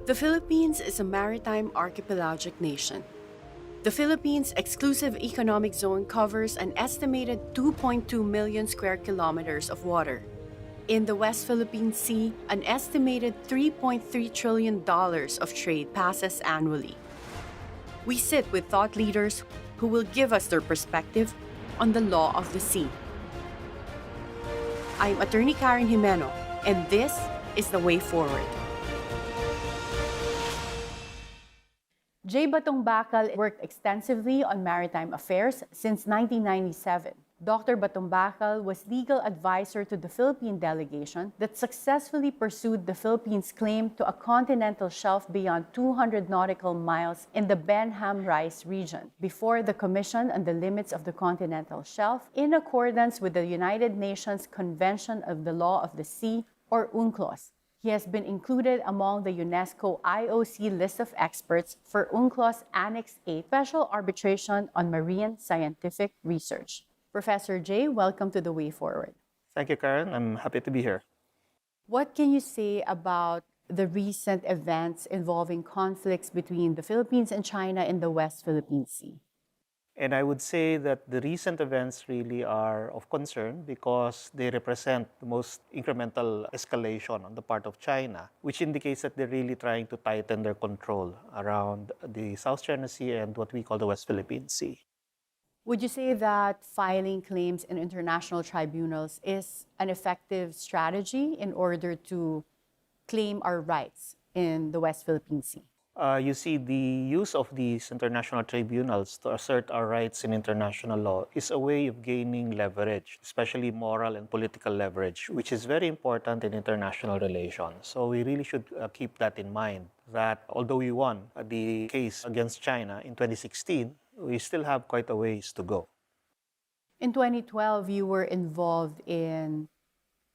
The Philippines is a maritime archipelagic nation. The Philippines' exclusive economic zone covers an estimated 2.2 million square kilometers of water. In the West Philippine Sea, an estimated $3.3 trillion of trade passes annually. We sit with thought leaders who will give us their perspective on the law of the sea. I'm Attorney Karen Jimeno, and this is The Way Forward. J. Batong Bakal worked extensively on maritime affairs since 1997. Dr. Batong Bakal was legal advisor to the Philippine delegation that successfully pursued the Philippines' claim to a continental shelf beyond 200 nautical miles in the Benham Rice region before the Commission on the Limits of the Continental Shelf in accordance with the United Nations Convention of the Law of the Sea, or UNCLOS. He has been included among the UNESCO IOC list of experts for UNCLOS Annex 8 Special Arbitration on Marine Scientific Research. Professor J, welcome to The Way Forward. Thank you, Karen. I'm happy to be here. What can you say about the recent events involving conflicts between the Philippines and China in the West Philippine Sea? And I would say that the recent events really are of concern because they represent the most incremental escalation on the part of China, which indicates that they're really trying to tighten their control around the South China Sea and what we call the West Philippine Sea. Would you say that filing claims in international tribunals is an effective strategy in order to claim our rights in the West Philippine Sea? You see, the use of these international tribunals to assert our rights in international law is a way of gaining leverage, especially moral and political leverage, which is very important in international relations. So we really should keep that in mind, that although we won the case against China in 2016, we still have quite a ways to go. In 2012, you were involved in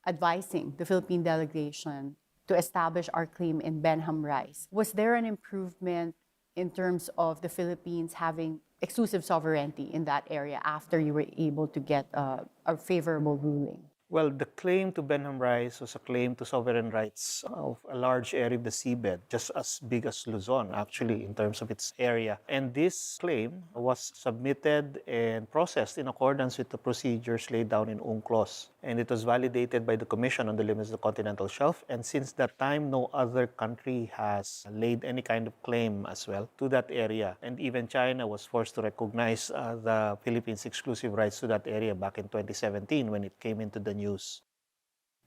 advising the Philippine delegation to establish our claim in Benham Rice. Was there an improvement in terms of the Philippines having exclusive sovereignty in that area after you were able to get a favorable ruling? Well, the claim to Benham Rice was a claim to sovereign rights of a large area of the seabed, just as big as Luzon, actually, in terms of its area. And this claim was submitted and processed in accordance with the procedures laid down in UNCLOS. And it was validated by the Commission on the Limits of the Continental Shelf. And since that time, no other country has laid any kind of claim as well to that area. And even China was forced to recognize the Philippines' exclusive rights to that area back in 2017 when it came into the news.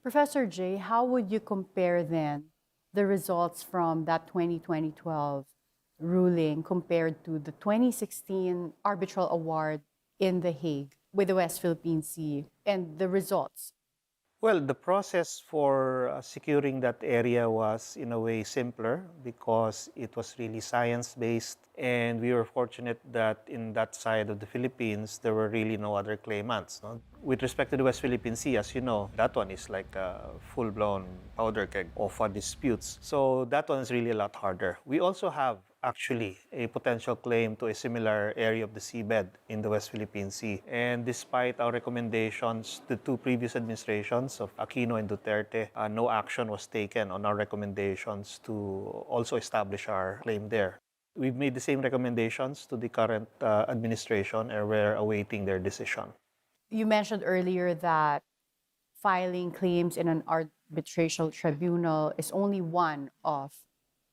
Professor J, how would you compare then the results from that 2012 ruling compared to the 2016 arbitral award in The Hague with the West Philippine Sea and the results? Well, the process for securing that area was in a way simpler because it was really science-based, and we were fortunate that in that side of the Philippines, there were really no other claimants. No? With respect to the West Philippine Sea, as you know, that one is like a full-blown powder keg of disputes. So that one is really a lot harder. We also have actually a potential claim to a similar area of the seabed in the West Philippine Sea. And despite our recommendations to two previous administrations of Aquino and Duterte, no action was taken on our recommendations to also establish our claim there. We've made the same recommendations to the current administration, and we're awaiting their decision. You mentioned earlier that filing claims in an arbitration tribunal is only one of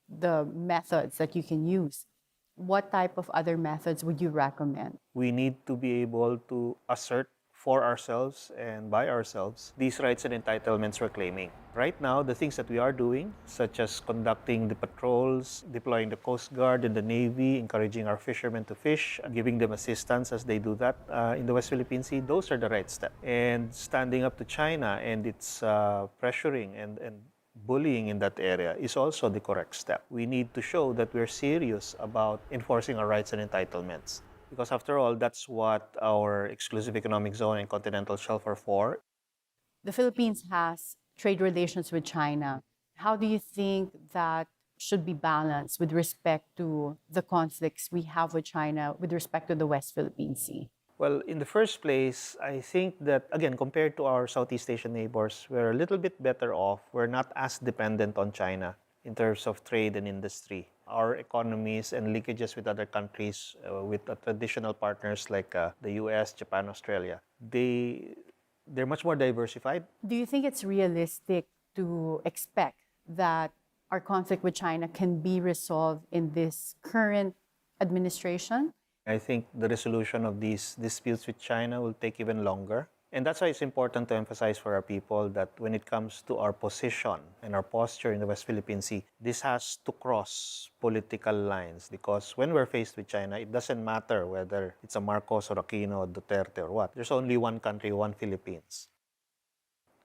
the methods that you can use. What type of other methods would you recommend? We need to be able to assert for ourselves and by ourselves these rights and entitlements we're claiming. Right now, the things that we are doing, such as conducting the patrols, deploying the Coast Guard and the Navy, encouraging our fishermen to fish, giving them assistance as they do that in the West Philippine Sea, those are the right steps. And standing up to China and its pressuring and bullying in that area is also the correct step. We need to show that we're serious about enforcing our rights and entitlements. Because after all, that's what our exclusive economic zone and continental shelf are for. The Philippines has trade relations with China. How do you think that should be balanced with respect to the conflicts we have with China with respect to the West Philippine Sea? Well, in the first place, I think that, again, compared to our Southeast Asian neighbors, we're a little bit better off. We're not as dependent on China. in terms of trade and industry. Our economies and linkages with other countries, with traditional partners like the US, Japan, Australia, they're much more diversified. Do you think it's realistic to expect that our conflict with China can be resolved in this current administration? I think the resolution of these disputes with China will take even longer. And that's why it's important to emphasize for our people that when it comes to our position and our posture in the West Philippine Sea, this has to cross political lines, because when we're faced with China, it doesn't matter whether it's a Marcos or Aquino or Duterte or what. There's only one country, one Philippines.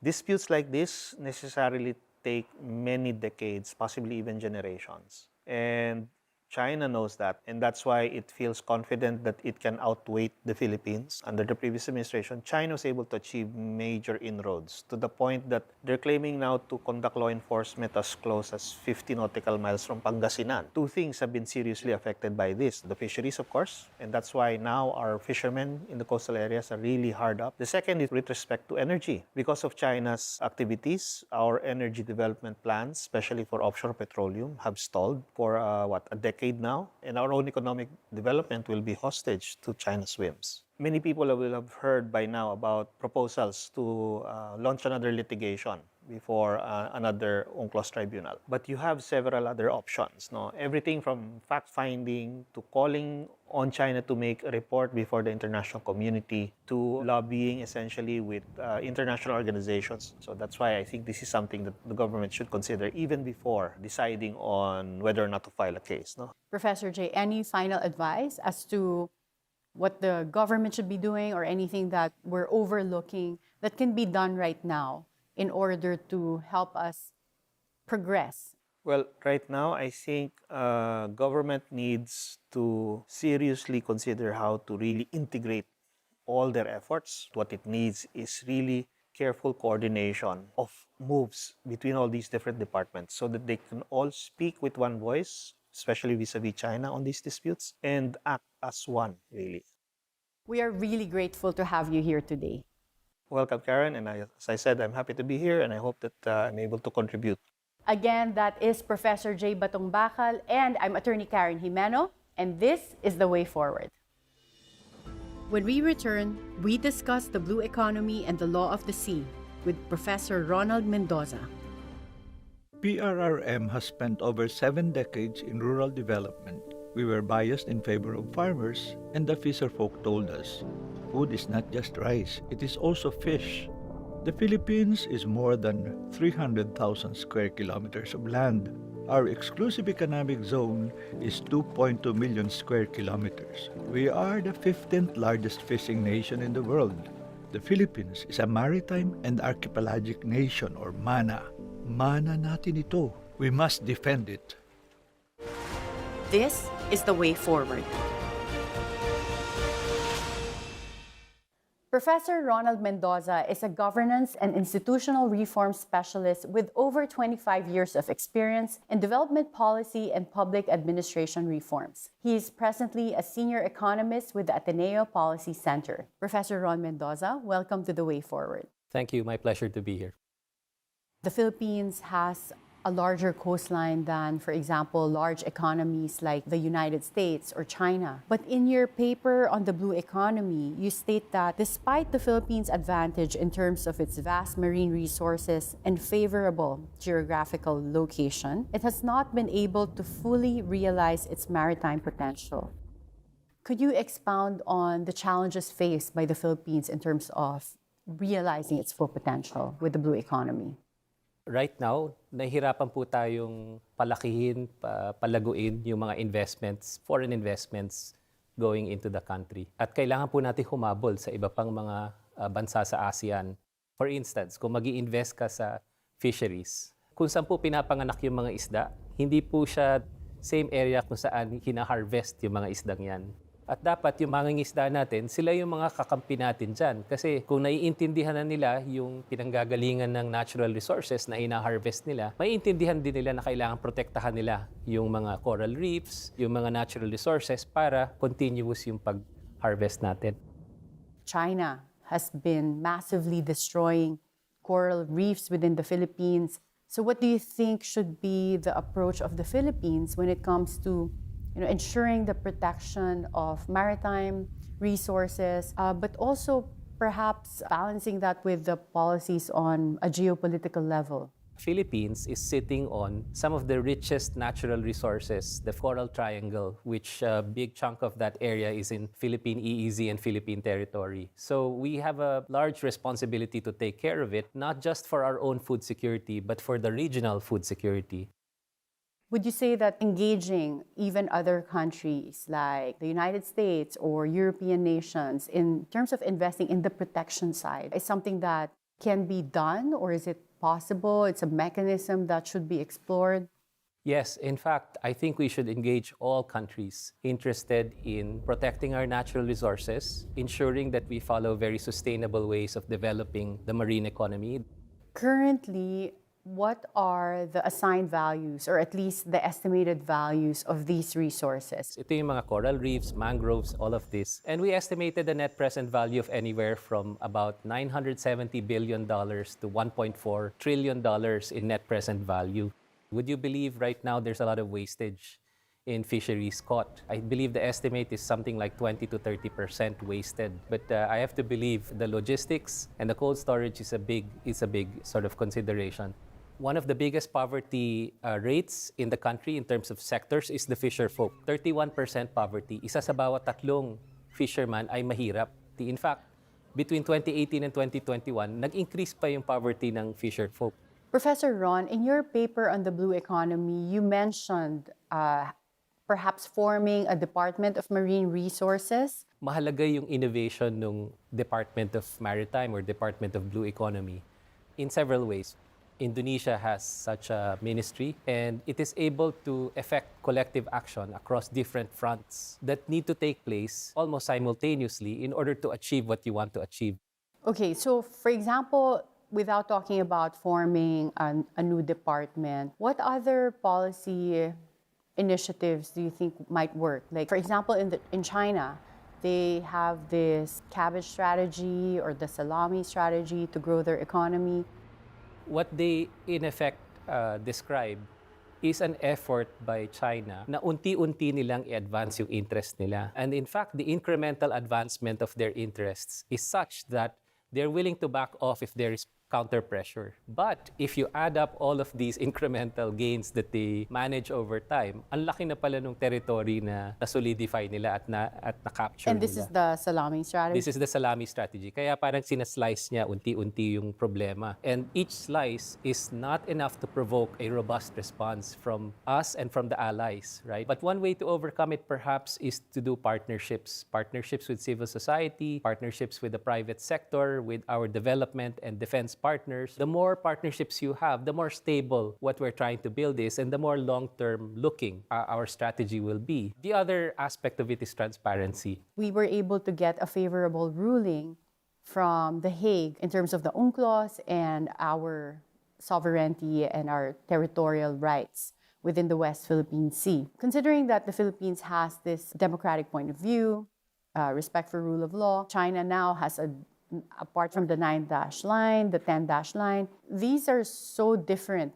Disputes like this necessarily take many decades, possibly even generations. And China knows that, and that's why it feels confident that it can outweigh the Philippines. Under the previous administration, China was able to achieve major inroads to the point that they're claiming now to conduct law enforcement as close as 50 nautical miles from Pangasinan. Two things have been seriously affected by this. The fisheries, of course, and that's why now our fishermen in the coastal areas are really hard up. The second is with respect to energy. Because of China's activities, our energy development plans, especially for offshore petroleum, have stalled for a decade now, and our own economic development will be hostage to China's whims. Many people will have heard by now about proposals to launch another litigation before another UNCLOS tribunal. But you have several other options. No? Everything from fact-finding to calling on China to make a report before the international community to lobbying essentially with international organizations. So that's why I think this is something that the government should consider even before deciding on whether or not to file a case. No? Professor J, any final advice as to what the government should be doing or anything that we're overlooking that can be done right now in order to help us progress? Well, right now, I think government needs to seriously consider how to really integrate all their efforts. What it needs is really careful coordination of moves between all these different departments so that they can all speak with one voice, especially vis-a-vis China on these disputes, and act as one, really. We are really grateful to have you here today. Welcome, Karen, and as I said, I'm happy to be here, and I hope that I'm able to contribute. Again, that is Professor J. Batong Bakal, and I'm Attorney Karen Jimeno, and this is The Way Forward. When we return, we discuss the blue economy and the law of the sea with Professor Ronald Mendoza. PRRM has spent over 7 decades in rural development. We were biased in favor of farmers, and the fisherfolk told us, food is not just rice, it is also fish. The Philippines is more than 300,000 square kilometers of land. Our exclusive economic zone is 2.2 million square kilometers. We are the 15th largest fishing nation in the world. The Philippines is a maritime and archipelagic nation, or MANA. Mana natin ito. We must defend it. This is The Way Forward. Professor Ronald Mendoza is a governance and institutional reform specialist with over 25 years of experience in development policy and public administration reforms. He is presently a senior economist with the Ateneo Policy Center. Professor Ron Mendoza, welcome to The Way Forward. Thank you. My pleasure to be here. The Philippines has a larger coastline than, for example, large economies like the United States or China. But in your paper on the blue economy, you state that despite the Philippines' advantage in terms of its vast marine resources and favorable geographical location, it has not been able to fully realize its maritime potential. Could you expound on the challenges faced by the Philippines in terms of realizing its full potential with the blue economy? Right now, nahihirapan po tayong palakihin, palaguin yung mga investments, foreign investments going into the country. At kailangan po natin humabol sa iba pang mga bansa sa ASEAN. For instance, kung mag-i-invest ka sa fisheries, kung saan po pinapanganak yung mga isda, hindi po siya same area kung saan hina-harvest yung mga isdang yan. At dapat yung mangingisda natin, sila yung mga kakampi natin dyan. Kasi kung naiintindihan na nila yung pinanggagalingan ng natural resources na ina-harvest nila, maiintindihan din nila na kailangan protektahan nila yung mga coral reefs, yung mga natural resources para continuous yung pag-harvest natin. China has been massively destroying coral reefs within the Philippines, So what do you think should be the approach of the Philippines when it comes to ensuring the protection of maritime resources, but also perhaps balancing that with the policies on a geopolitical level? Philippines is sitting on some of the richest natural resources, the Coral Triangle, which a big chunk of that area is in Philippine EEZ and Philippine territory. So we have a large responsibility to take care of it, not just for our own food security, but for the regional food security. Would you say that engaging even other countries like the United States or European nations in terms of investing in the protection side is something that can be done, or is it possible? It's a mechanism that should be explored? Yes, in fact, I think we should engage all countries interested in protecting our natural resources, ensuring that we follow very sustainable ways of developing the marine economy. Currently, what are the assigned values, or at least the estimated values of these resources? Ito yung mga coral reefs, mangroves, all of this. And we estimated the net present value of anywhere from about $970 billion to $1.4 trillion in net present value. Would you believe right now there's a lot of wastage in fisheries caught? I believe the estimate is something like 20 to 30% wasted. But I have to believe the logistics and the cold storage is a big sort of consideration. One of the biggest poverty rates in the country in terms of sectors is the fisher folk. 31% poverty. Isa sa bawat tatlong fisherman ay mahirap. In fact, between 2018 and 2021, nag-increase pa yung poverty ng fisher folk. Professor Ron, in your paper on the blue economy, you mentioned perhaps forming a Department of Marine Resources. Mahalaga yung innovation ng Department of Maritime or Department of Blue Economy in several ways. Indonesia has such a ministry, and it is able to effect collective action across different fronts that need to take place almost simultaneously in order to achieve what you want to achieve. Okay, so for example, without talking about forming a new department, what other policy initiatives do you think might work? Like, for example, in China, they have this cabbage strategy or the salami strategy to grow their economy. What they, in effect, describe is an effort by China na unti-unti nilang i-advance yung interest nila. And in fact, the incremental advancement of their interests is such that they're willing to back off if there is counter pressure. But if you add up all of these incremental gains that they manage over time, ang laki na pala nung territory na na-solidify nila at na-capture And this nila. is the salami strategy? This is the salami strategy. Kaya parang sinaslice niya unti-unti yung problema. And each slice is not enough to provoke a robust response from us and from the allies, right? But one way to overcome it perhaps is to do partnerships. Partnerships with civil society, partnerships with the private sector, with our development and defense partners. The more partnerships you have, the more stable what we're trying to build is, and the more long-term looking our strategy will be. The other aspect of it is transparency. We were able to get a favorable ruling from The Hague in terms of the UNCLOS and our sovereignty and our territorial rights within the West Philippine Sea. Considering that the Philippines has this democratic point of view, respect for rule of law, China now has apart from the 9-dash line, the 10-dash line, these are so different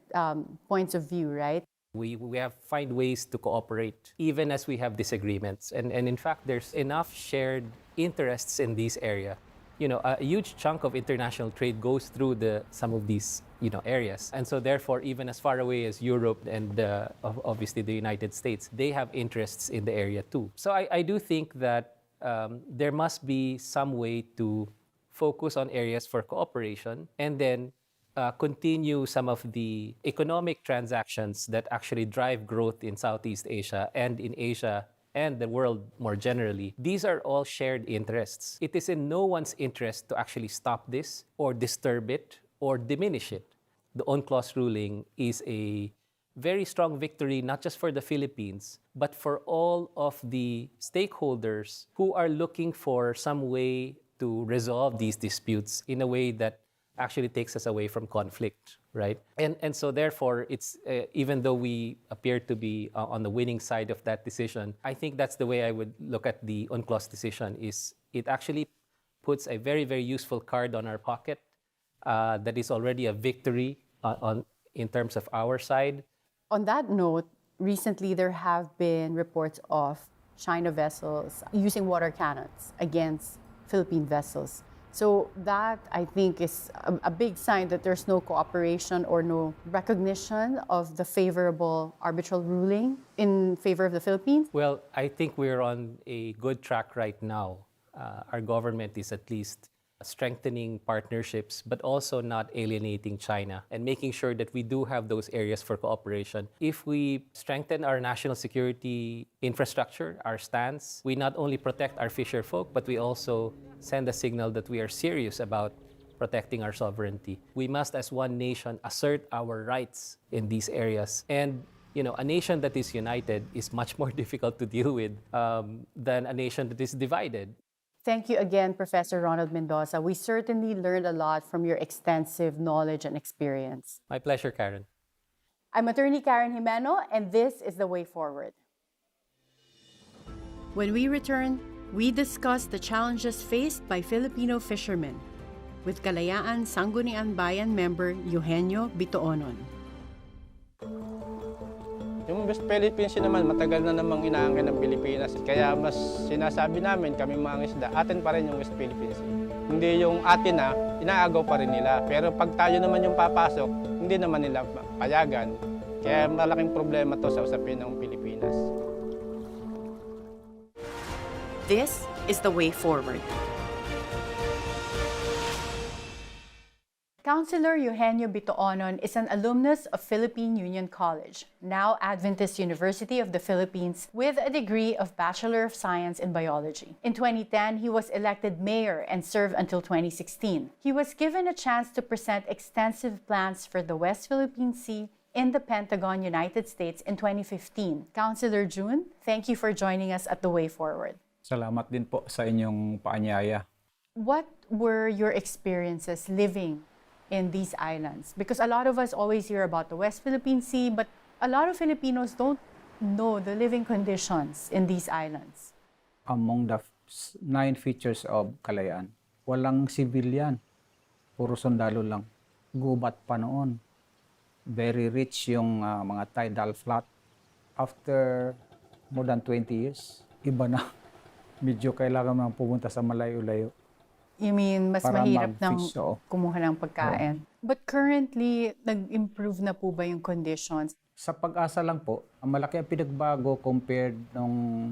points of view, right? We have find ways to cooperate even as we have disagreements. And in fact, there's enough shared interests in this area. You know, a huge chunk of international trade goes through some of these areas. And so therefore, even as far away as Europe and obviously the United States, they have interests in the area too. So I do think that there must be some way to focus on areas for cooperation, and then continue some of the economic transactions that actually drive growth in Southeast Asia and in Asia and the world more generally. These are all shared interests. It is in no one's interest to actually stop this or disturb it or diminish it. The UNCLOS ruling is a very strong victory, not just for the Philippines, but for all of the stakeholders who are looking for some way to resolve these disputes in a way that actually takes us away from conflict, right? And so therefore, it's even though we appear to be on the winning side of that decision, I think that's the way I would look at the UNCLOS decision. Is it actually puts a very, very useful card on our pocket that is already a victory in terms of our side. On that note, recently there have been reports of China vessels using water cannons against Philippine vessels. So that, I think, is a big sign that there's no cooperation or no recognition of the favorable arbitral ruling in favor of the Philippines. Well, I think we're on a good track right now. Our government is at least strengthening partnerships, but also not alienating China and making sure that we do have those areas for cooperation. If we strengthen our national security infrastructure, our stance, we not only protect our fisher folk, but we also send a signal that we are serious about protecting our sovereignty. We must, as one nation, assert our rights in these areas. And a nation that is united is much more difficult to deal with than a nation that is divided. Thank you again, Professor Ronald Mendoza. We certainly learned a lot from your extensive knowledge and experience. My pleasure, Karen. I'm attorney Karen Jimeno, and this is The Way Forward. When we return, we discuss the challenges faced by Filipino fishermen with Kalayaan Sangguniang Bayan member Eugenio Bitoonon. Yung West Philippine Sea naman, matagal na namang inaangkin ng Pilipinas. Kaya mas sinasabi namin, kami mga isda, atin pa rin yung West Philippine Sea. Hindi yung atin na, inaagaw pa rin nila. Pero pag tayo naman yung papasok, hindi naman nila payagan. Kaya malaking problema to sa usapin ng Pilipinas. This is The Way Forward. Councilor Eugenio Bitoonon is an alumnus of Philippine Union College, now Adventist University of the Philippines, with a degree of Bachelor of Science in Biology. In 2010, he was elected mayor and served until 2016. He was given a chance to present extensive plans for the West Philippine Sea in the Pentagon, United States in 2015. Councilor June, thank you for joining us at The Way Forward. Salamat din po sa inyong paanyaya. What were your experiences living in these islands? Because a lot of us always hear about the West Philippine Sea, but a lot of Filipinos don't know the living conditions in these islands. Among the 9 features of Kalayaan, walang civilian. Puro sundalo lang. Gubat pa noon. Very rich yung mga tidal flat. After more than 20 years, iba na. Medyo kailangan nang pumunta sa malayo-layo. You mean, mas Para mahirap nang mag-fish, oo. kumuha ng pagkain. But currently, nag-improve na po ba yung conditions? Sa pag-asa lang po, ang malaki ang pinagbago compared nung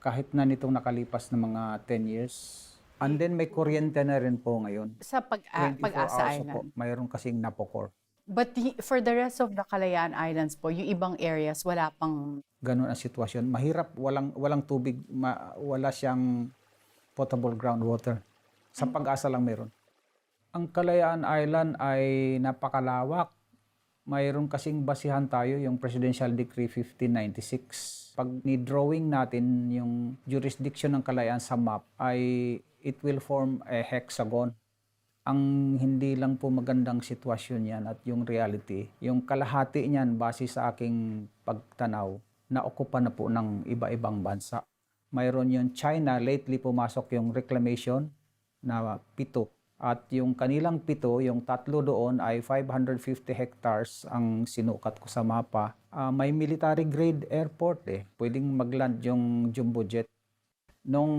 kahit na nitong nakalipas na mga 10 years. And then may kuryente na rin po ngayon. Sa 24 Pag-asa hours po, Island. mayroon kasing napokor. But for the rest of the Kalayaan Islands po, yung ibang areas, wala pang... Ganun ang sitwasyon. Mahirap, walang tubig, wala siyang potable groundwater. Sa pag-asa lang meron. Ang Kalayaan Island ay napakalawak. Mayroon kasing basihan tayo, yung Presidential Decree 1596. Pag ni-drawing natin yung jurisdiction ng Kalayaan sa map, ay it will form a hexagon. Ang hindi lang po magandang sitwasyon yan at yung reality, yung kalahati niyan base sa aking pagtanaw, na-okupa na po ng iba-ibang bansa. Mayroon yung China, lately pumasok yung reclamation na 7. At yung kanilang 7, yung 3 doon ay 550 hectares ang sinukat ko sa mapa. May military grade airport Pwedeng magland yung jumbo jet. Nung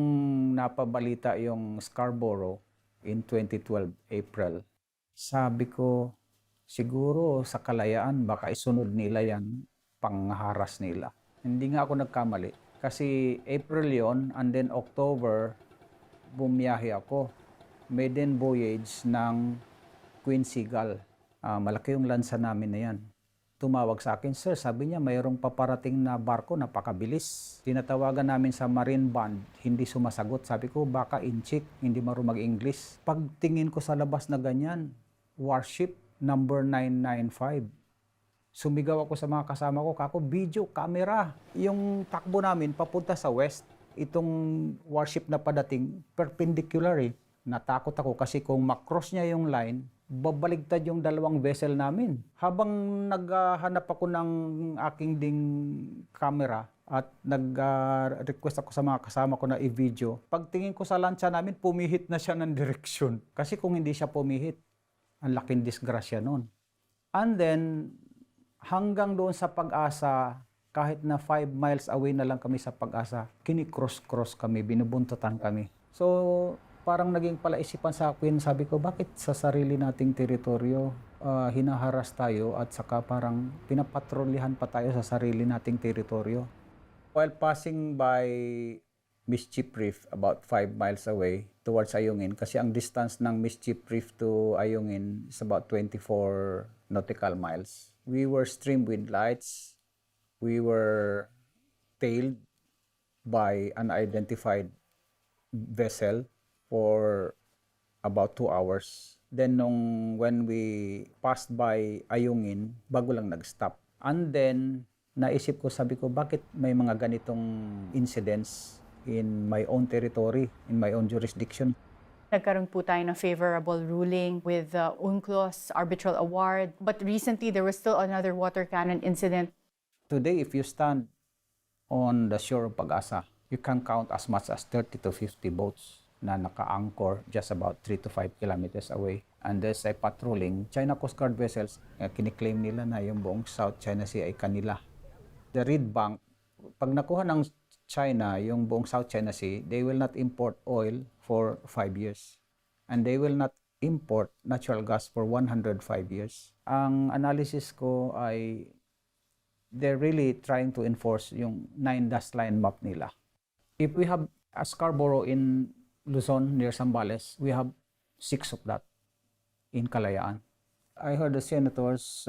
napabalita yung Scarborough in 2012, April, sabi ko, siguro sa Kalayaan, baka isunod nila yan, pangharas nila. Hindi nga ako nagkamali. Kasi April yon, and then October, bumiyahe ako. Maiden voyage ng Queen Seagull. Malaki yung lansa namin na yan. Tumawag sa akin, sir, sabi niya, mayroong paparating na barko, napakabilis. Tinatawagan namin sa Marine Band, hindi sumasagot. Sabi ko, baka inchik, hindi marunong mag-English. Pagtingin ko sa labas na ganyan, warship number 995. Sumigaw ako sa mga kasama ko, kako, video, camera. Yung takbo namin, papunta sa west, itong warship na padating, perpendicular Natakot ako kasi kung makross niya yung line, babaligtad yung 2 vessel namin. Habang naghahanap ako ng aking ding camera at nag-request ako sa mga kasama ko na i-video, pagtingin ko sa lancha namin, pumihit na siya ng direksyon. Kasi kung hindi siya pumihit, ang laking disgrasya nun. And then, hanggang doon sa Pag-asa, kahit na 5 miles away na lang kami sa Pag-asa, kinikross-cross kami, binubuntutan kami. So, parang naging palaisipan sa akin, sabi ko, bakit sa sarili nating teritoryo hinaharas tayo at saka parang pinapatrolyahan pa tayo sa sarili nating teritoryo? While passing by Mischief Reef, about 5 miles away towards Ayungin, kasi ang distance ng Mischief Reef to Ayungin is about 24 nautical miles. We were stream wind lights. We were tailed by an unidentified vessel for about 2 hours. Then when we passed by Ayungin, bago lang nag-stop. And then naisip ko, sabi ko, bakit may mga ganitong incidents in my own territory, in my own jurisdiction? Nagkaroon po tayo ng favorable ruling with UNCLOS Arbitral Award. But recently, there was still another water cannon incident. Today, if you stand on the shore of Pag-asa, you can count as much as 30 to 50 boats na naka-anchor just about 3 to 5 kilometers away. And there's a patrolling China Coast Guard vessels. Kiniklaim nila na yung buong South China Sea ay kanila. The Reed Bank, pag nakuha ng China yung buong South China Sea, they will not import oil for 5 years. And they will not import natural gas for 105 years. Ang analysis ko ay they're really trying to enforce yung 9-dash line map nila. If we have a Scarborough in Luzon near Zambales, we have 6 of that in Kalayaan. I heard the senators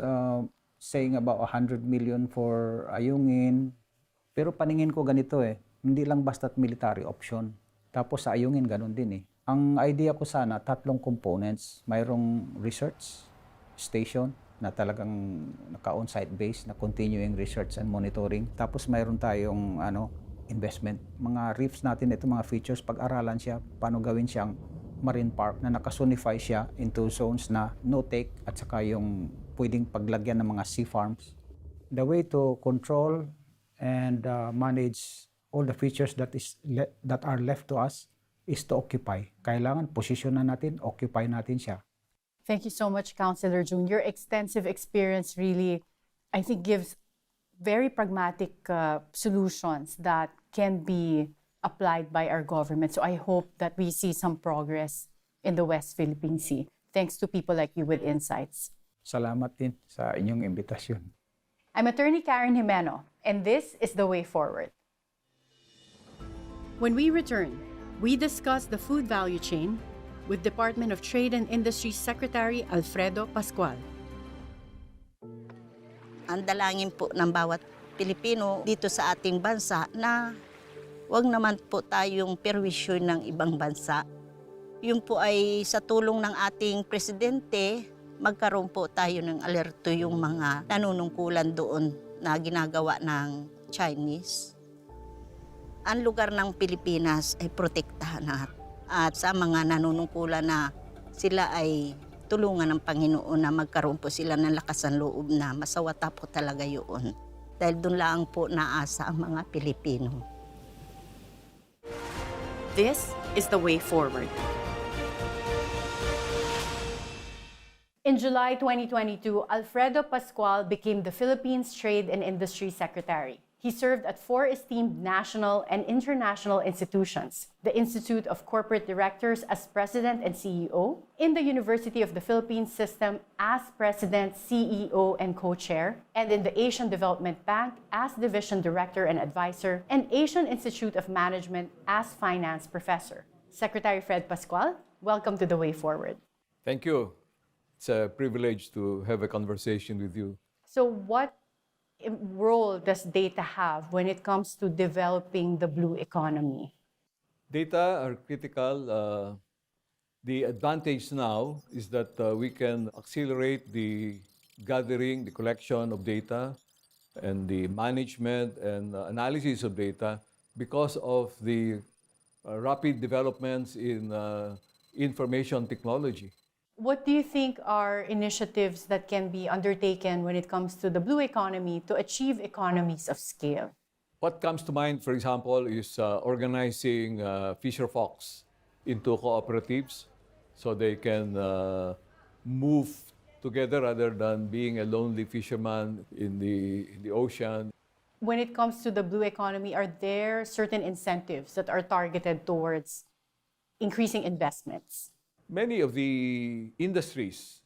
saying about 100 million for Ayungin. Pero paningin ko ganito hindi lang basta't military option. Tapos sa Ayungin ganun din Ang idea ko sana, 3 components. Mayroong research station na talagang naka-on-site base na continuing research and monitoring. Tapos mayroon tayong investment. Mga reefs natin, ito mga features, pag-aralan siya, paano gawin siyang marine park na nakasunify siya into zones na no-take at saka yung pwedeng paglagyan ng mga sea farms. The way to control and manage all the features that are left to us is to occupy. Kailangan posisyonan natin, occupy natin siya. Thank you so much, Councilor June. Your extensive experience really, I think, gives very pragmatic solutions that can be applied by our government. So I hope that we see some progress in the West Philippine Sea, thanks to people like you with insights. Salamat din sa inyong imbitasyon. I'm Attorney Karen Jimeno, and this is The Way Forward. When we return, we discuss the food value chain with Department of Trade and Industry Secretary Alfredo Pascual. Ang dalangin po ng bawat Pilipino dito sa ating bansa na wag naman po tayong perwisyo ng ibang bansa. Yun po ay sa tulong ng ating presidente, magkaroon po tayo ng alerto yung mga nanunungkulan doon na ginagawa ng Chinese. Ang lugar ng Pilipinas ay protektahan at sa mga nanunungkulan na sila ay tulungan ng Panginoon na magkaroon po sila ng lakas ng loob na masawata po talaga yun. Dahil doon lang po naasa ang mga Pilipino. This is The Way Forward. In July 2022, Alfredo Pascual became the Philippines Trade and Industry Secretary. He served at 4 esteemed national and international institutions: the Institute of Corporate Directors as President and CEO, in the University of the Philippines System as President, CEO, and Co-Chair, and in the Asian Development Bank as Division Director and Advisor, and Asian Institute of Management as Finance Professor. Secretary Fred Pascual, welcome to The Way Forward. Thank you. It's a privilege to have a conversation with you. So what role does data have when it comes to developing the blue economy? Data are critical. The advantage now is that we can accelerate the gathering, the collection of data, and the management and analysis of data because of the rapid developments in information technology. What do you think are initiatives that can be undertaken when it comes to the blue economy to achieve economies of scale? What comes to mind, for example, is organizing fisher folks into cooperatives so they can move together rather than being a lonely fisherman in the ocean. When it comes to the blue economy, are there certain incentives that are targeted towards increasing investments? Many of the industries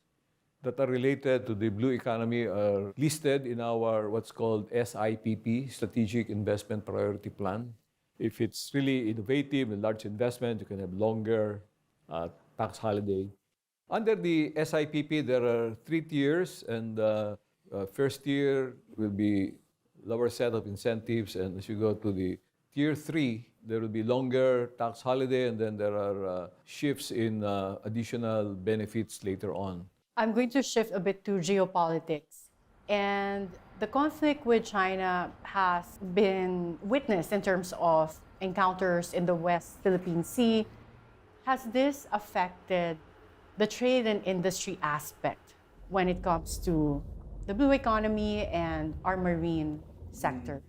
that are related to the blue economy are listed in our what's called SIPP, Strategic Investment Priority Plan. If it's really innovative and large investment, you can have longer tax holiday. Under the SIPP, there are 3 tiers, and first tier will be lower set of incentives, and as you go to the tier 3, there will be longer tax holiday, and then there are shifts in additional benefits later on. I'm going to shift a bit to geopolitics. And the conflict with China has been witnessed in terms of encounters in the West Philippine Sea. Has this affected the trade and industry aspect when it comes to the blue economy and our marine sector?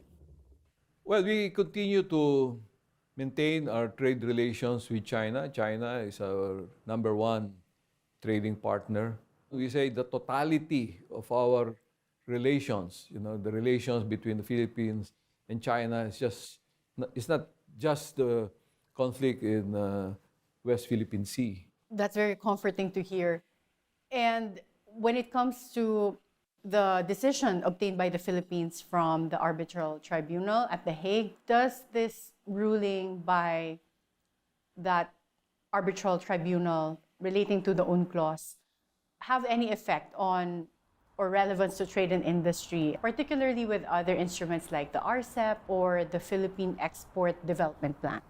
Well, we continue to maintain our trade relations with China. China is our number one trading partner. We say the totality of our relations, the relations between the Philippines and China it's not just the conflict in West Philippine Sea. That's very comforting to hear. And when it comes to the decision obtained by the Philippines from the arbitral tribunal at The Hague, does this ruling by that arbitral tribunal relating to the UNCLOS have any effect on or relevance to trade and industry, particularly with other instruments like the RCEP or the Philippine Export Development Plan?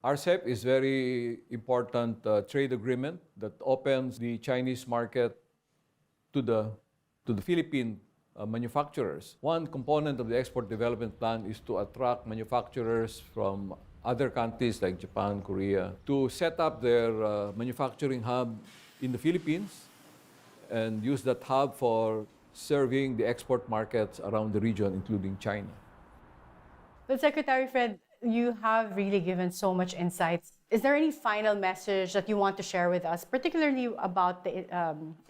RCEP is very important trade agreement that opens the Chinese market to the Philippine manufacturers. One component of the Export Development Plan is to attract manufacturers from other countries like Japan, Korea, to set up their manufacturing hub in the Philippines and use that hub for serving the export markets around the region, including China. Well, Secretary Fred, you have really given so much insights. Is there any final message that you want to share with us, particularly about the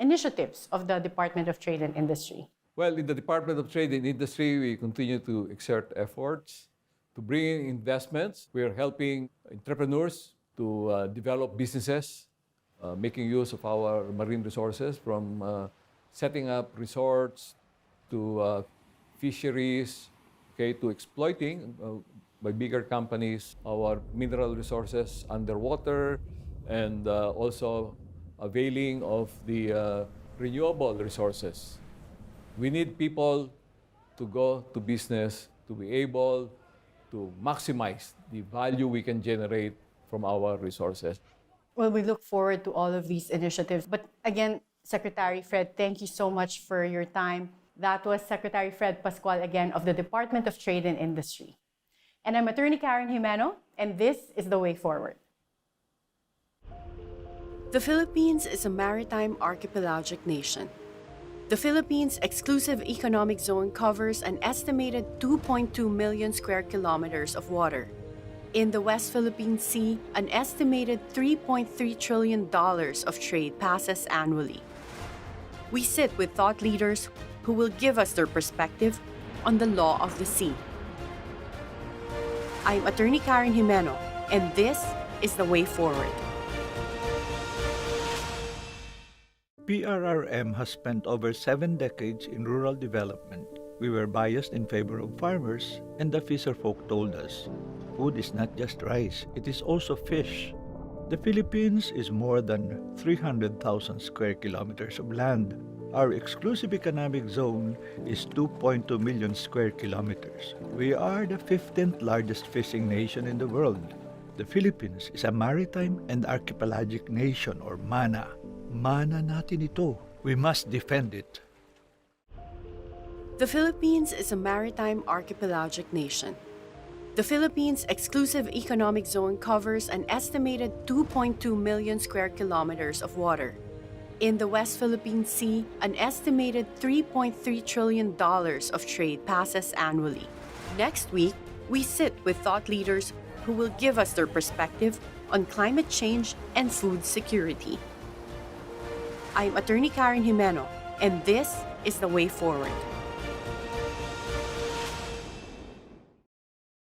initiatives of the Department of Trade and Industry? Well, in the Department of Trade and Industry, we continue to exert efforts to bring in investments. We are helping entrepreneurs to develop businesses, making use of our marine resources, from setting up resorts to fisheries, to exploiting by bigger companies our mineral resources underwater, and also availing of the renewable resources. We need people to go to business to be able to maximize the value we can generate from our resources. Well, we look forward to all of these initiatives. But again, Secretary Fred, thank you so much for your time. That was Secretary Fred Pascual again of the Department of Trade and Industry. And I'm Attorney Karen Jimeno, and this is The Way Forward. The Philippines is a maritime archipelagic nation. The Philippines' exclusive economic zone covers an estimated 2.2 million square kilometers of water. In the West Philippine Sea, an estimated $3.3 trillion of trade passes annually. We sit with thought leaders who will give us their perspective on the law of the sea. I'm Attorney Karen Jimeno, and this is The Way Forward. PRRM has spent over 7 decades in rural development. We were biased in favor of farmers, and the fisherfolk told us, food is not just rice, it is also fish. The Philippines is more than 300,000 square kilometers of land. Our exclusive economic zone is 2.2 million square kilometers. We are the 15th largest fishing nation in the world. The Philippines is a maritime and archipelagic nation, or MANA. Mana natin ito. We must defend it. The Philippines is a maritime archipelagic nation. The Philippines' exclusive economic zone covers an estimated 2.2 million square kilometers of water. In the West Philippine Sea, an estimated $3.3 trillion of trade passes annually. Next week, we sit with thought leaders who will give us their perspective on climate change and food security. I'm Attorney Karen Jimeno, and this is The Way Forward.